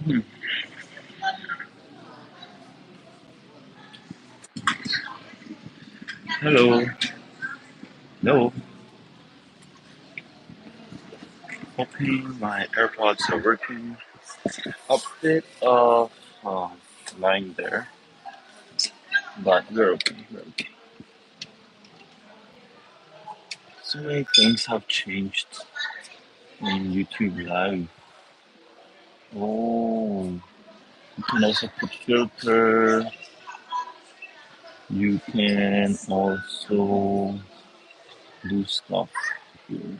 Hmm. Hello. No. Hoping my AirPods are working. A bit of lying there, but we're okay. We're okay. So many things have changed in YouTube Live. Oh, you can also put filter. You can also do stuff here.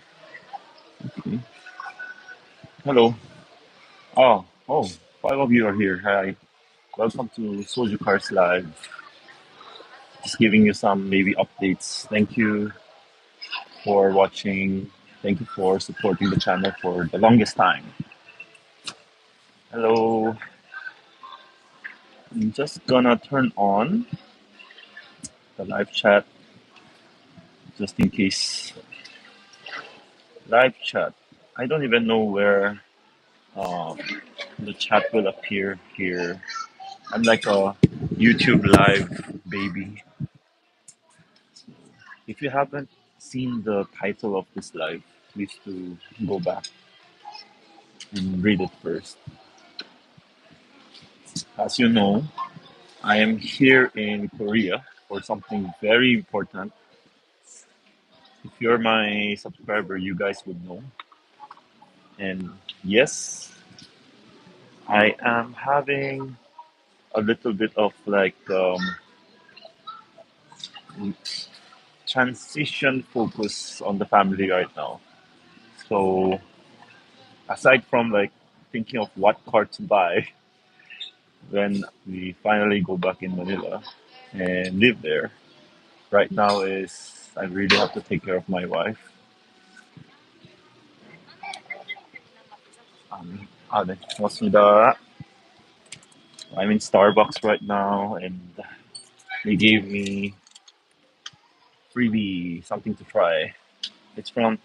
Okay. Hello. Oh, five of you are here. Hi. Welcome to Soju Cars Live. Just giving you some maybe updates. Thank you for watching. Thank you for supporting the channel for the longest time. Hello. I'm just gonna turn on the live chat just in case. Live chat. I don't even know where um, the chat will appear here. I'm like a YouTube live baby. If you haven't seen the title of this live, please do go back and read it first. As you know, I am here in Korea for something very important. If you're my subscriber, you guys would know. And yes, I am having a little bit of like transition focus on the family right now. So aside from like thinking of what car to buy when we finally go back in Manila and live there, right now is I really have to take care of my wife. 네, 고맙습니다. I'm in Starbucks right now, and they gave me freebie, something to try. It's from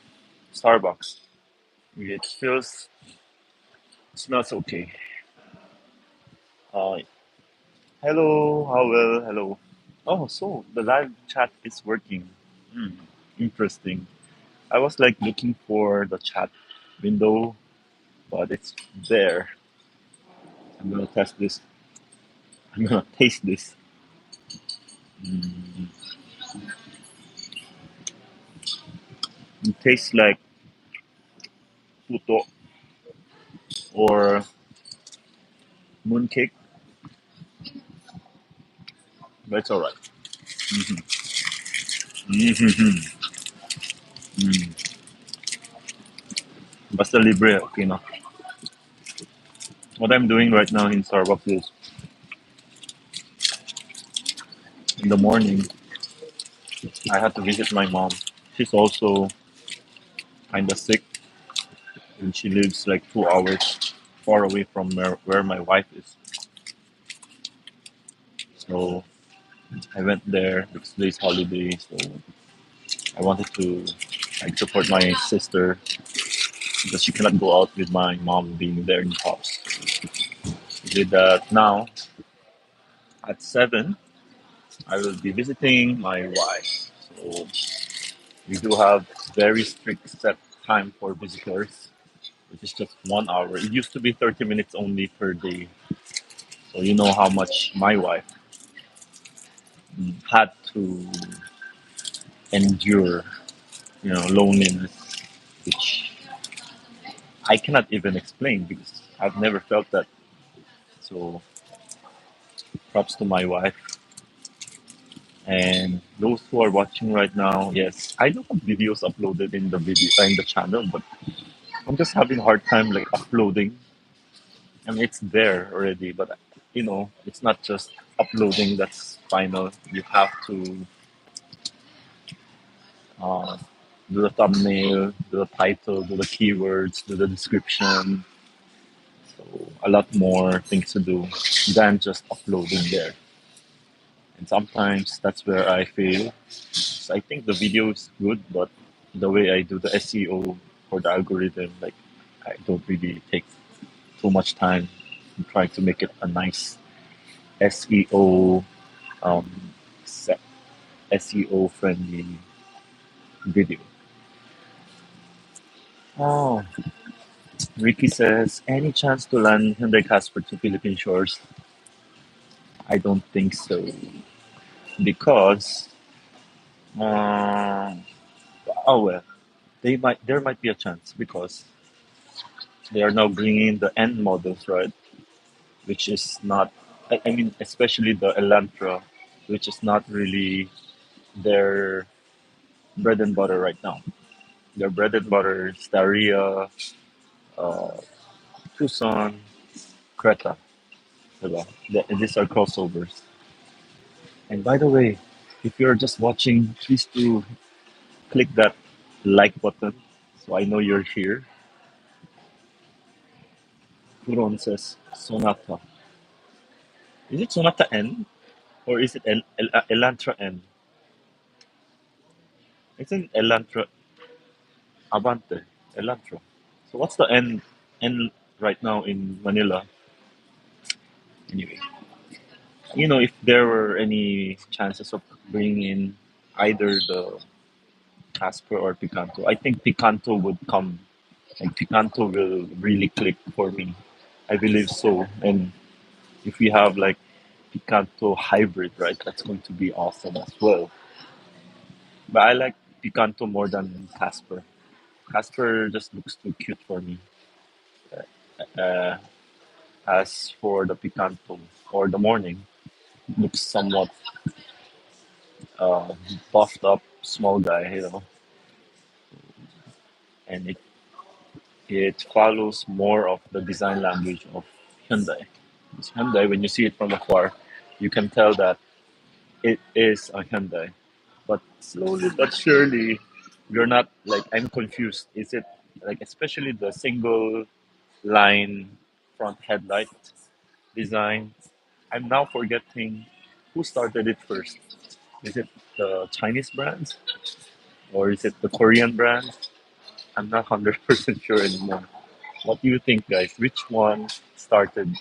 Starbucks. It smells okay. Uh, hello, how well, hello. Oh, so the live chat is working. Hmm, interesting. I was like looking for the chat window, but it's there. I'm gonna test this. I'm gonna taste this. Mm, it tastes like puto or mooncake, but it's alright. Mm-hmm. Mm. Basta libre, okay na. What I'm doing right now in Starbucks is in the morning I had to visit my mom. She's also kinda sick and she lives like 2 hours far away from where my wife is. So I went there because today's holiday, so I wanted to like support my sister because she cannot go out with my mom being there in the house. I did that now at 7. I will be visiting my wife. So we do have very strict set time for visitors, which is just 1 hour. It used to be 30 minutes only per day. So you know how much my wife had to endure, loneliness, which I cannot even explain because I've never felt that. So props to my wife and those who are watching right now. Yes, I do have videos uploaded in the channel, but I'm just having a hard time like uploading. I mean, it's there already, but it's not just uploading that's final. You have to uh, do the thumbnail, do the title, do the keywords, do the description. So a lot more things to do than just uploading there. And sometimes that's where I fail. So I think the video is good, but the way I do the SEO for the algorithm, like I don't really take too much time. I'm trying to make it a nice SEO um, se- SEO friendly video. Oh, Ricky says, any chance to land Hyundai Casper to Philippine shores? I don't think so because uh, oh well, there might be a chance because they are now bringing the end models, right? Which is not, I mean, especially the Elantra, which is not really their bread and butter right now. Their bread and butter is Staria, uh, Tucson, Creta. Diba? These are crossovers. And by the way, if you're just watching, please do click that like button so I know you're here. Huron says Sonata. Is it Sonata N or is it Elantra N? It's in Elantra Avante, Elantra. So what's the N right now in Manila? Anyway, if there were any chances of bringing in either the Casper or Picanto, I think Picanto would come. And Picanto will really click for me. I believe so. And if we have like Picanto hybrid, right, that's going to be awesome as well. But I like Picanto more than Casper. Casper just looks too cute for me. Uh, as for the Picanto or the morning, looks somewhat uh, buffed up, small guy, and it follows more of the design language of Hyundai. Because Hyundai, when you see it from afar, you can tell that it is a Hyundai. But slowly but surely, you're not like I'm confused. Is it like especially the single line front headlight design? I'm now forgetting who started it first. Is it the Chinese brand or is it the Korean brand? I'm not 100% sure anymore. What do you think, guys? Which one started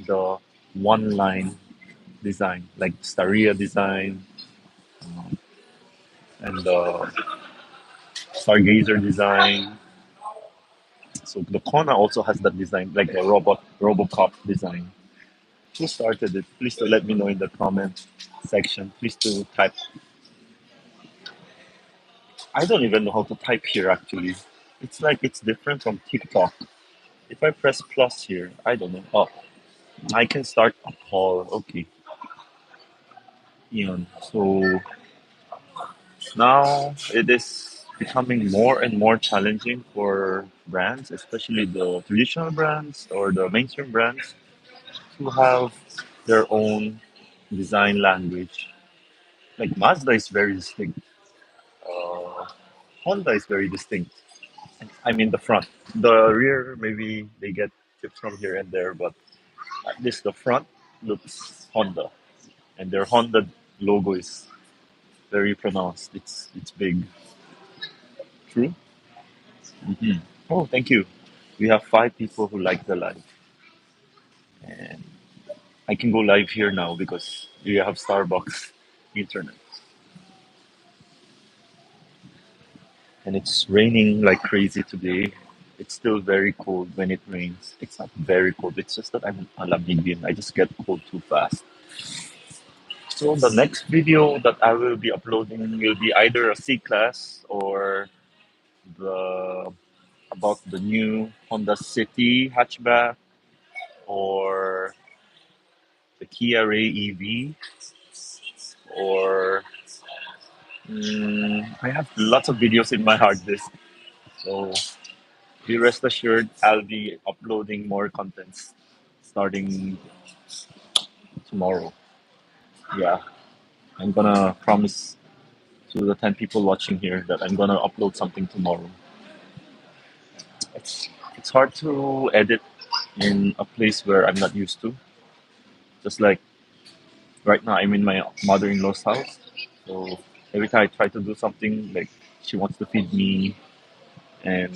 the one line design, like Staria design and the Stargazer design? So the Kona also has that design, like the RoboCop design. Who started it? Please do let me know in the comment section. Please do type. I don't even know how to type here actually. It's like it's different from TikTok. If I press plus here, I don't know. Oh, I can start a poll. Okay, Ian. So now it is becoming more and more challenging for brands, especially the traditional brands or the mainstream brands, to have their own design language. Like Mazda is very distinct. Uh, Honda is very distinct. I mean the front. The rear maybe they get tips from here and there, but at least the front looks Honda, and their Honda logo is very pronounced. It's big. True. Hmm. Oh, thank you. We have 5 people who like the live, and I can go live here now because we have Starbucks internet, and it's raining like crazy today. It's still very cold when it rains. It's not very cold. It's just that I'm a lamigin. I just get cold too fast. So the next video that I will be uploading will be either a C class or the about the new Honda City hatchback or the Kia Ray EV or I have lots of videos in my hard disk. So be rest assured I'll be uploading more contents starting tomorrow. Yeah, I'm gonna promise to the 10 people watching here that I'm gonna upload something tomorrow. It's hard to edit in a place where I'm not used to. Just like right now, I'm in my mother-in-law's house. So every time I try to do something, like she wants to feed me, and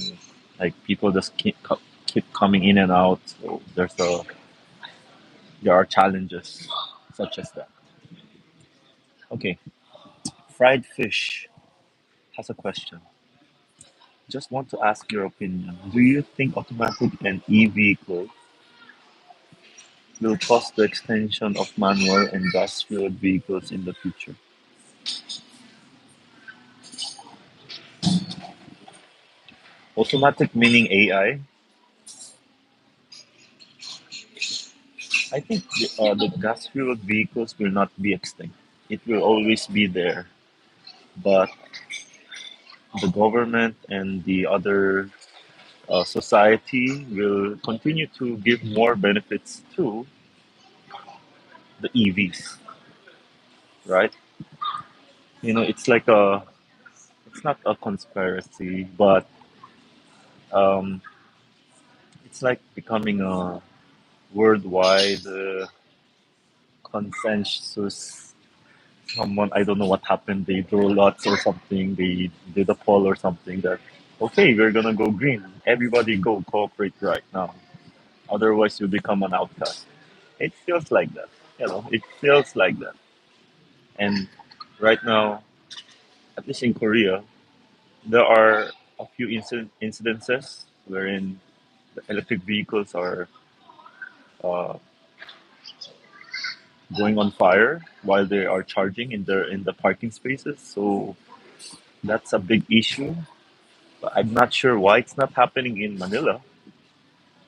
like people just keep coming in and out. So there's a there are challenges such as that. Okay, fried fish has a question. Just want to ask your opinion. Do you think automatic and e-vehicles will cause the extension of manual and gas-fueled vehicles in the future? Automatic meaning AI. I think the gas-fueled vehicles will not be extinct. It will always be there, but the government and the other society will continue to give more benefits to the EVs, right? It's like it's not a conspiracy, but um, it's like becoming a worldwide consensus. Someone, I don't know what happened. They drew lots or something. They did a poll or something that, okay, we're gonna go green. Everybody go cooperate right now. Otherwise, you become an outcast. It feels like that. It feels like that. And right now, at least in Korea, there are a few incidences wherein the electric vehicles are uh, going on fire while they are charging in the parking spaces. So that's a big issue. But I'm not sure why it's not happening in Manila.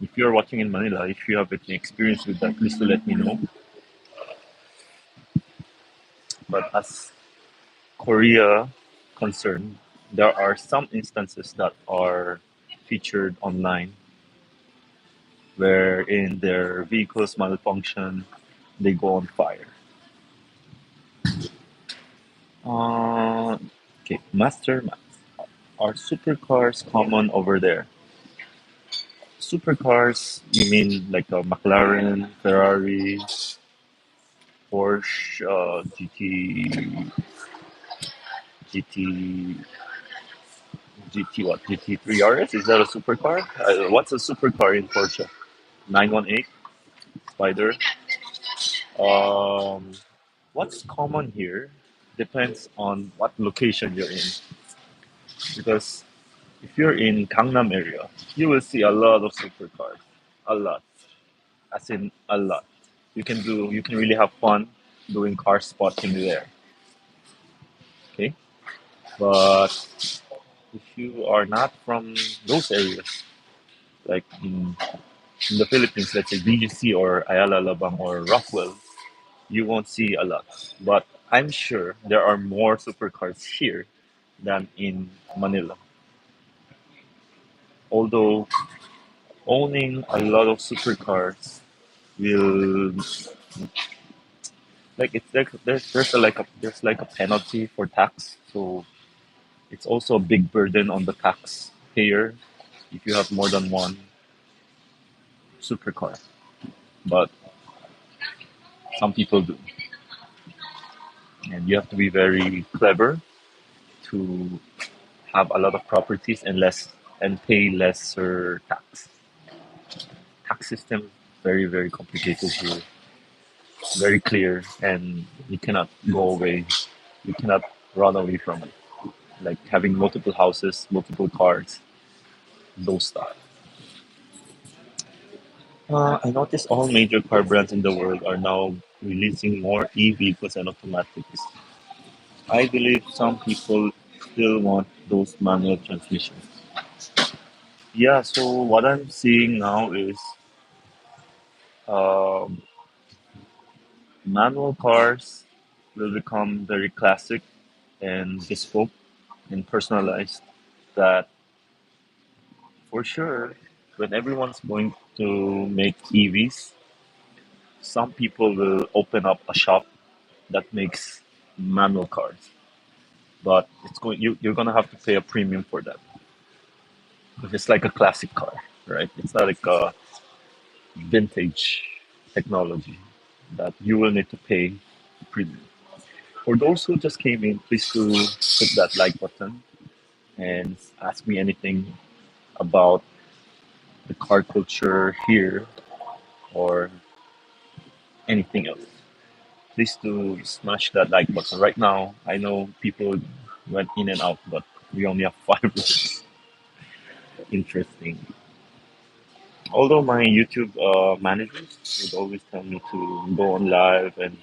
If you're watching in Manila, if you have any experience with that, please do let me know. But as Korea concerned, there are some instances that are featured online wherein their vehicles malfunction, they go on fire. Uh, okay, Master Max. Are supercars common over there? Supercars, you mean like a McLaren, Ferrari, Porsche, GT, GT what? GT3 RS? Is that a supercar? What's a supercar in Porsche? 918 Spider. Um, what's common here depends on what location you're in. Because if you're in Gangnam area, you will see a lot of supercars. A lot. As in a lot. You can really have fun doing car spotting there. Okay? But if you are not from those areas, like in the Philippines, let's say BGC or Ayala Labang or Rockwell, you won't see a lot. But I'm sure there are more supercars here than in Manila. Although owning a lot of supercars will like it's like there's like a penalty for tax, so it's also a big burden on the taxpayer if you have more than one supercar. But some people do, and you have to be very clever to have a lot of properties and pay lesser tax. Tax system very very complicated here, very clear, and you cannot go away. You cannot run away from it. Like having multiple houses, multiple cars, those stuff. I noticed all major car brands in the world are now releasing more e-vehicles and automatics. I believe some people still want those manual transmissions. Yeah, so what I'm seeing now is um, manual cars will become very classic and bespoke and personalized. That for sure, when everyone's going to make EVs, some people will open up a shop that makes manual cars. But you're gonna have to pay a premium for that because it's like a classic car, right? It's not like a vintage technology that you will need to pay a premium. For those who just came in, please do hit that like button and ask me anything about the car culture here or anything else. Please do smash that like button right now. I know people went in and out, but we only have 5 minutes. Interesting. Although my YouTube managers would always tell me to go on live and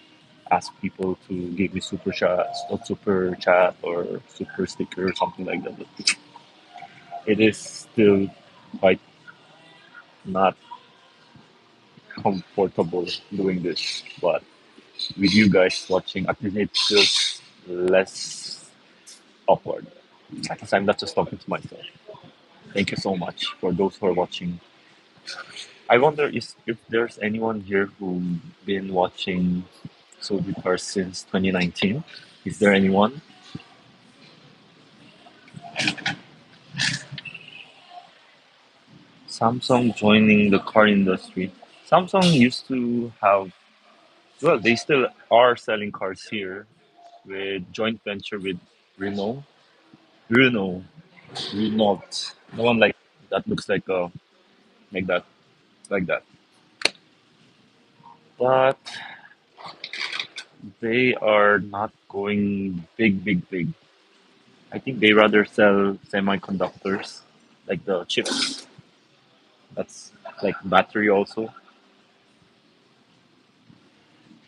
ask people to give me super chat or super sticker or something like that. But it is still quite not comfortable doing this. But with you guys watching, at least it feels less awkward. At least I'm not just talking to myself. Thank you so much for those who are watching. I wonder if there's anyone here who's been watching Soul Cars since 2019. Is there anyone? Samsung joining the car industry. Samsung used to have, well, they still are selling cars here with joint venture with Renault. Renault, Renault, the one like that looks like that, like that. But they are not going big, big, big. I think they rather sell semiconductors, like the chips. That's like battery also.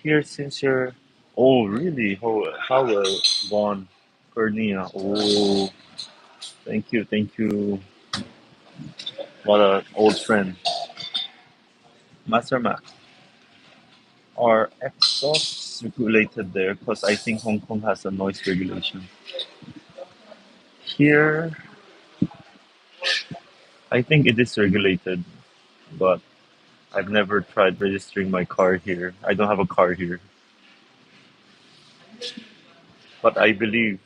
Here, since you're, oh really? How well, Von Cornea. Oh, thank you. What an old friend, Master Max. Are exhausts regulated there? Because I think Hong Kong has a noise regulation. Here, I think it is regulated, but I've never tried registering my car here. I don't have a car here, but I believe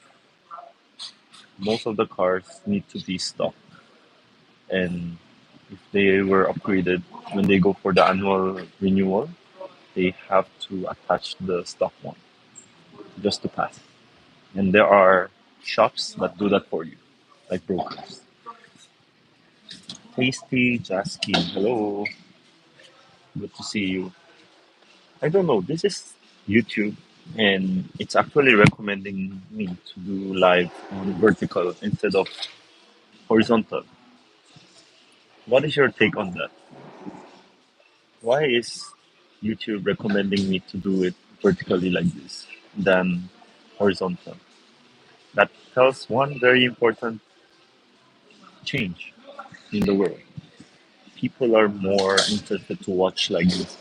most of the cars need to be stock, and if they were upgraded when they go for the annual renewal, they have to attach the stock one just to pass. And there are shops that do that for you, like brokers. Tasty Jasky, hello, good to see you. I don't know, this is YouTube, and it's actually recommending me to do live on vertical instead of horizontal. What is your take on that? Why is YouTube recommending me to do it vertically like this than horizontal? That tells one very important change in the world. People are more interested to watch like this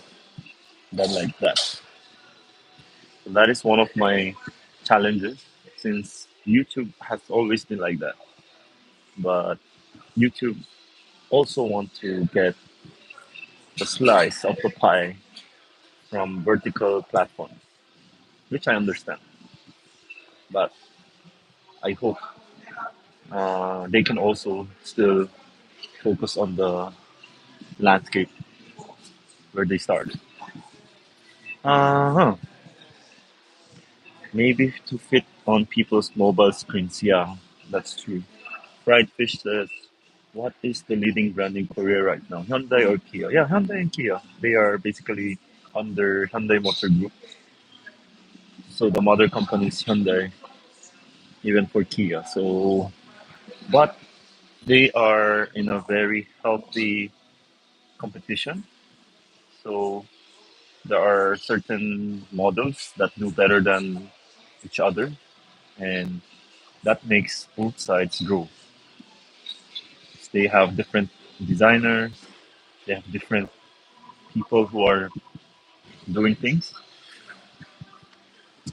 than like that. So that is one of my challenges since YouTube has always been like that. But YouTube also want to get the slice of the pie from vertical platforms, which I understand. But I hope they can also still focus on the landscape where they started. Uh-huh. Maybe to fit on people's mobile screens. Yeah, that's true. Fried Fish says, what is the leading brand in Korea right now? Hyundai or Kia? Yeah, Hyundai and Kia. They are basically under Hyundai Motor Group. So the mother company is Hyundai, even for Kia. So, but they are in a very healthy competition. So there are certain models that do better than each other, and that makes both sides grow. They have different designers, they have different people who are doing things,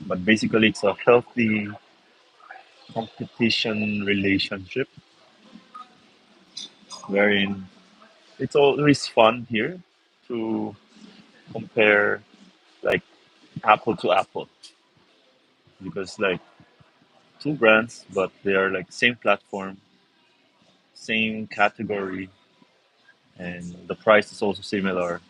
but basically it's a healthy competition relationship wherein it's always fun here to compare like apple to apple because like two brands but they are like same platform, same category, and the price is also similar,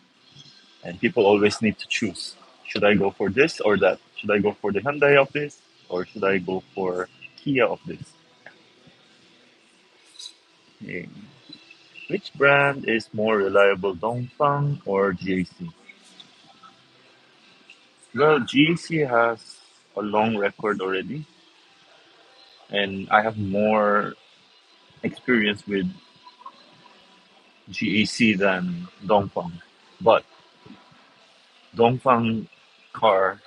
and people always need to choose, should I go for this or that, should I go for the Hyundai of this or should I go for Kia of this. Eh, which brand is more reliable, Dongfang or GAC? Well, GAC has a long record already, and I have more experience with GAC than Dongfang. But Dongfang car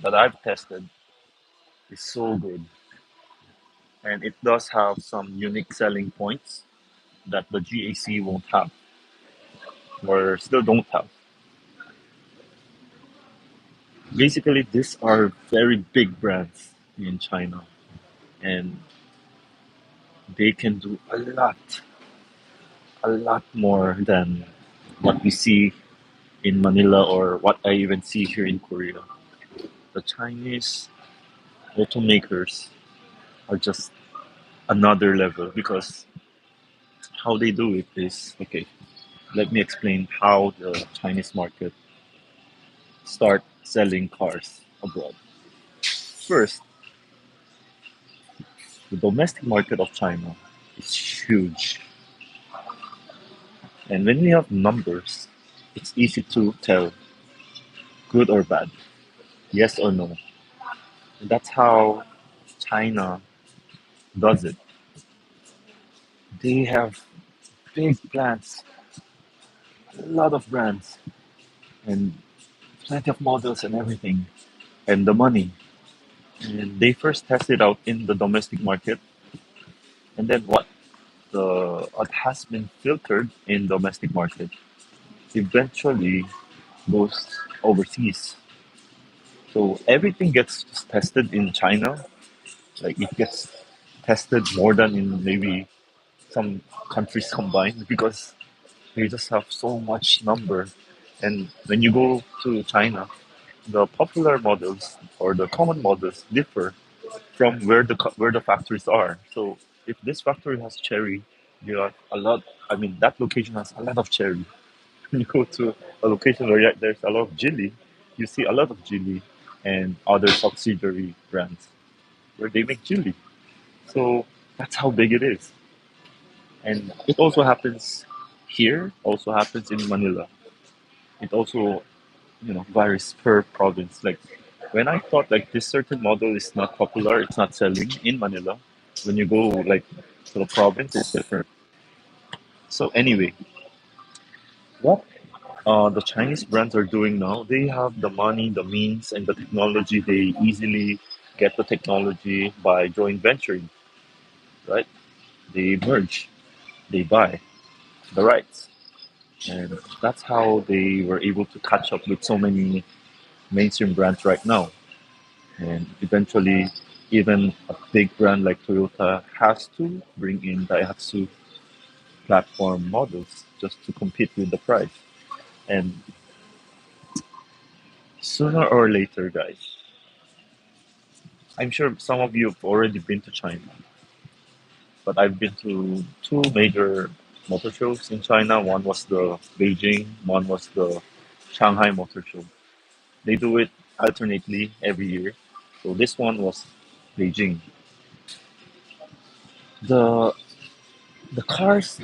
that I've tested is so good, and it does have some unique selling points that the GAC won't have, or still don't have. Basically, these are very big brands in China, and they can do a lot more than what we see in Manila or what I even see here in Korea. The Chinese automakers are just another level because how they do it is okay. Let me explain how the Chinese market start selling cars abroad. First, the domestic market of China is huge, and when we have numbers, it's easy to tell good or bad, yes or no. And that's how China does it. They have big plants, a lot of brands, and plenty of models and everything, and the money. And they first test it out in the domestic market, and then what has been filtered in domestic market eventually goes overseas. So everything gets tested in China, like it gets tested more than in maybe some countries combined because they just have so much number. And when you go to China, the popular models or the common models differ from where the factories are. So if this factory has cherry, you have a lot. I mean, that location has a lot of cherry. When you go to a location where there's a lot of Geely, you see a lot of Geely and other subsidiary brands where they make Geely. So that's how big it is. And it also happens here, also happens in Manila. It also, varies per province. Like when I thought like this certain model is not popular, it's not selling in Manila. When you go like to the province, it's different. So anyway, what the Chinese brands are doing now, they have the money, the means, and the technology. They easily get the technology by joint venturing, right? They merge, they buy the rights, and that's how they were able to catch up with so many mainstream brands right now. And eventually, even a big brand like Toyota has to bring in Daihatsu platform models just to compete with the price. And sooner or later, guys, I'm sure some of you have already been to China, but I've been to two major motor shows in China. One was the Beijing, one was the Shanghai Motor Show. They do it alternately every year. So this one was Beijing. The the cars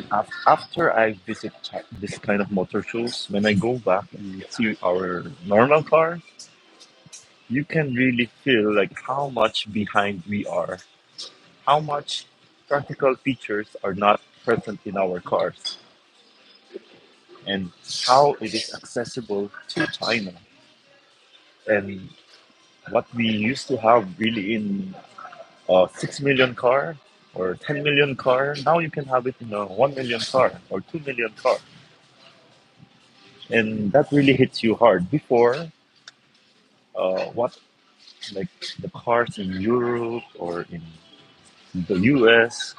after I visit this kind of motor shows, when I go back and see our normal cars, you can really feel like how much behind we are, how much practical features are not present in our cars, and how it is accessible to China. And what we used to have really in a 6 million car or 10 million car, now you can have it in a 1 million car or 2 million car. And that really hits you hard. Before, what like the cars in Europe or in the US,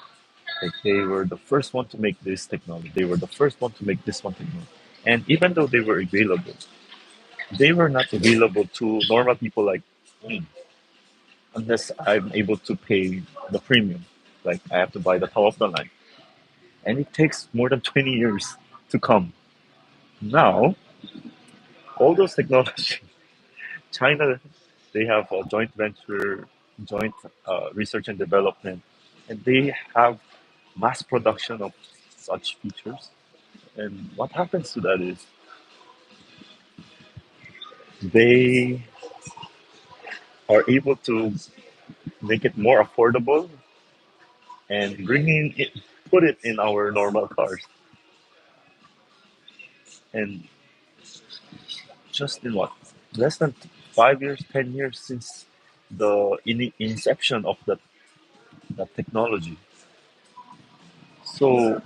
like they were the first one to make this technology. They were the first one to make this one technology. And even though they were available, they were not available to normal people like me unless I'm able to pay the premium. Like I have to buy the top of the line. And it takes more than 20 years to come. Now, all those technology, China, they have a joint venture, joint research and development, and they have mass production of such features. And what happens to that is they are able to make it more affordable and bringing it, put it in our normal cars. And just in what, less than 5 years, 10 years since the inception of that technology. So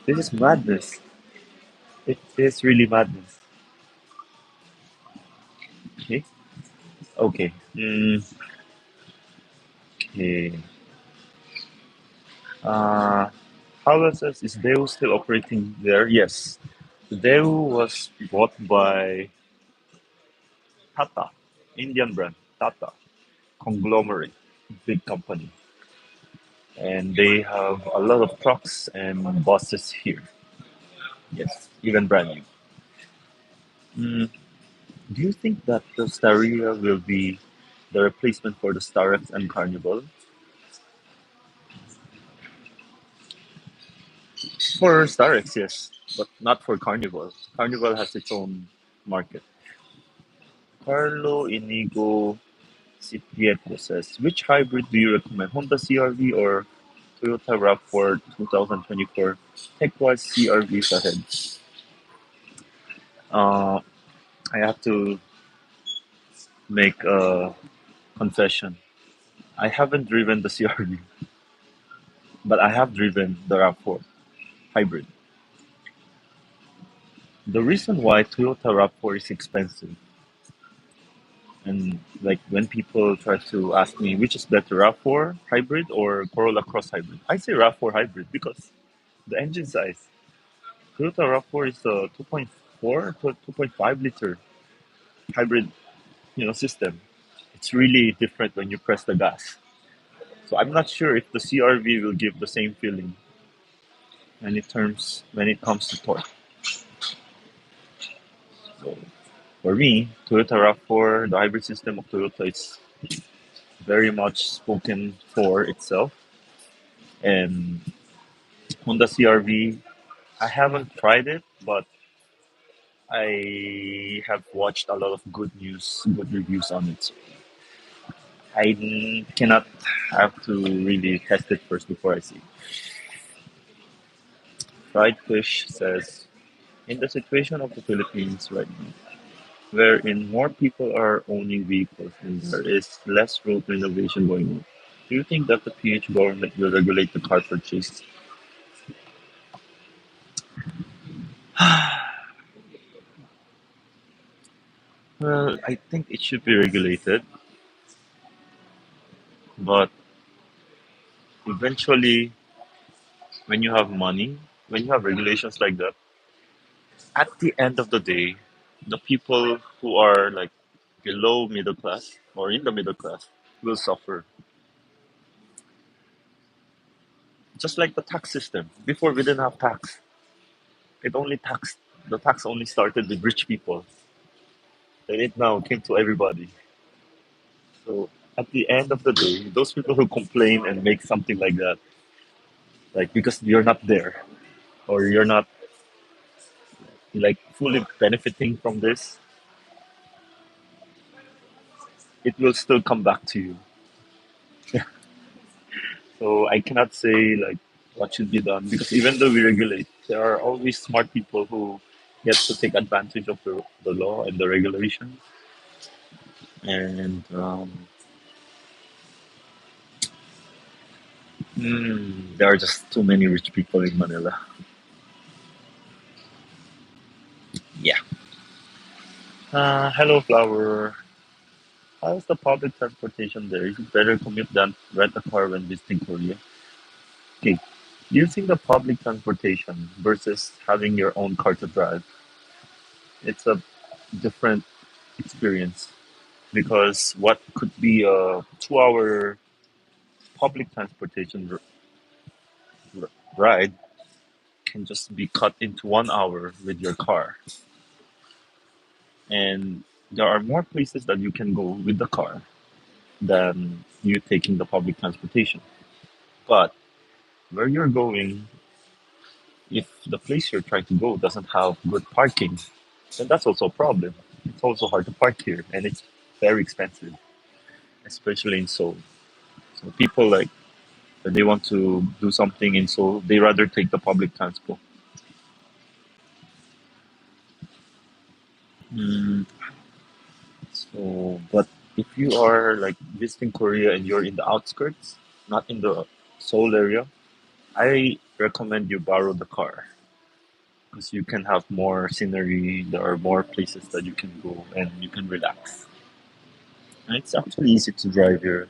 this is madness. It is really madness. Okay. Okay. Okay. Uh, Howell says, is Daewoo still operating there? Yes. Daewoo was bought by Tata, Indian brand, Tata, conglomerate, big company. And they have a lot of trucks and buses here. Yes, even brand new. Mm, do you think that the Staria will be the replacement for the Starex and Carnival? For Starex, yes, but not for Carnival. Carnival has its own market. Carlo Inigo Cipriete says, which hybrid do you recommend? Honda CRV or Toyota RAV4 2024? Tech-wise, CRV is ahead. Uh, I have to make a confession. I haven't driven the CRV, but I have driven the RAV4 hybrid. The reason why Toyota RAV4 is expensive, and like when people try to ask me which is better, RAV4 hybrid or Corolla Cross hybrid, I say RAV4 hybrid because the engine size. Toyota RAV4 is a 2.4 to 2.5 liter hybrid, system. It's really different when you press the gas. So I'm not sure if the CRV will give the same feeling when it comes to torque. So for me, Toyota RAV4, the hybrid system of Toyota is very much spoken for itself. And Honda CRV, I haven't tried it, but I have watched a lot of good reviews on it. So I cannot have to really test it first before I see. Fried Fish says, in the situation of the Philippines right now, wherein more people are owning vehicles and there is less road renovation going on, do you think that the PH government will regulate the car purchase? Well, I think it should be regulated, but eventually, when you have money, when you have regulations like that, at the end of the day, the people who are like below middle class or in the middle class will suffer. Just like the tax system. Before we didn't have tax. It only taxed the tax only started with rich people. And it now came to everybody. So at the end of the day, those people who complain and make something like that, like because you're not there or you're not like fully benefiting from this, it will still come back to you. So I cannot say like what should be done because even though we regulate, there are always smart people who get to take advantage of the law and the regulation. And there are just too many rich people in Manila. Yeah. Hello, Flower. How's the public transportation there? Is it better commute than rent a car when visiting Korea? Okay. Using the public transportation versus having your own car to drive, it's a different experience because what could be a 2 hour public transportation ride can just be cut into 1 hour with your car. And there are more places that you can go with the car than you taking the public transportation. But where you're going, if the place you're trying to go doesn't have good parking, then that's also a problem. It's also hard to park here and it's very expensive. especially in Seoul. So people like when they want to do something in Seoul, they rather take the public transport. Mm, so, but if you are like visiting Korea and you're in the outskirts, not in the Seoul area, I recommend you borrow the car because you can have more scenery. There are more places that you can go and you can relax. And it's actually easy to drive here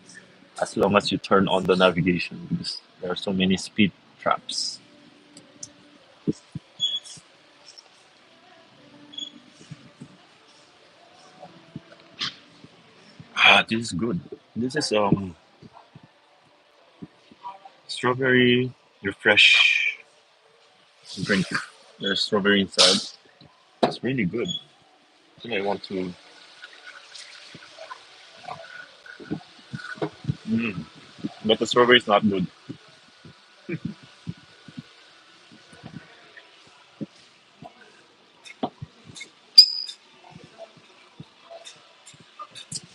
as long as you turn on the navigation because there are so many speed traps. Ah, this is good. This is strawberry refresh drink. There's strawberry inside. It's really good. I think I want to. Mm, but the strawberry is not good.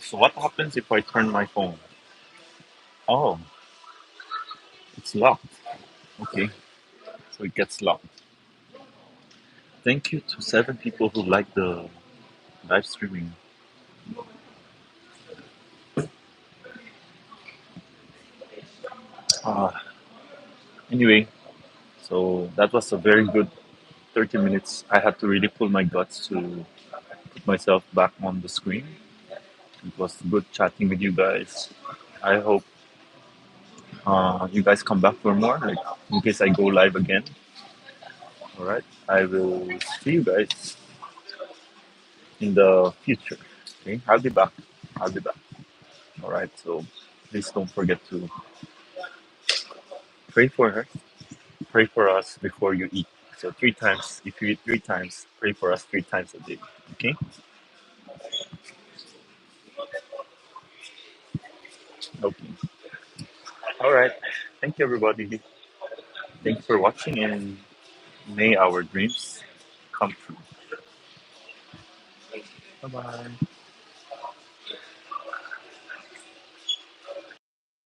So what happens if I turn my phone? Oh, it's locked. Okay, so it gets locked. Thank you to 7 people who liked the live streaming. Uh, anyway, so that was a very good 30 minutes. I had to really pull my guts to put myself back on the screen. It was good chatting with you guys. I hope you guys come back for more, like in case I go live again. All right, I will see you guys in the future. Okay, I'll be back. I'll be back. All right, so please don't forget to pray for her. Pray for us before you eat. So 3 times, if you eat 3 times, pray for us 3 times a day. Okay? Okay. All right. Thank you, everybody. Thanks for watching, and may our dreams come true. Bye bye.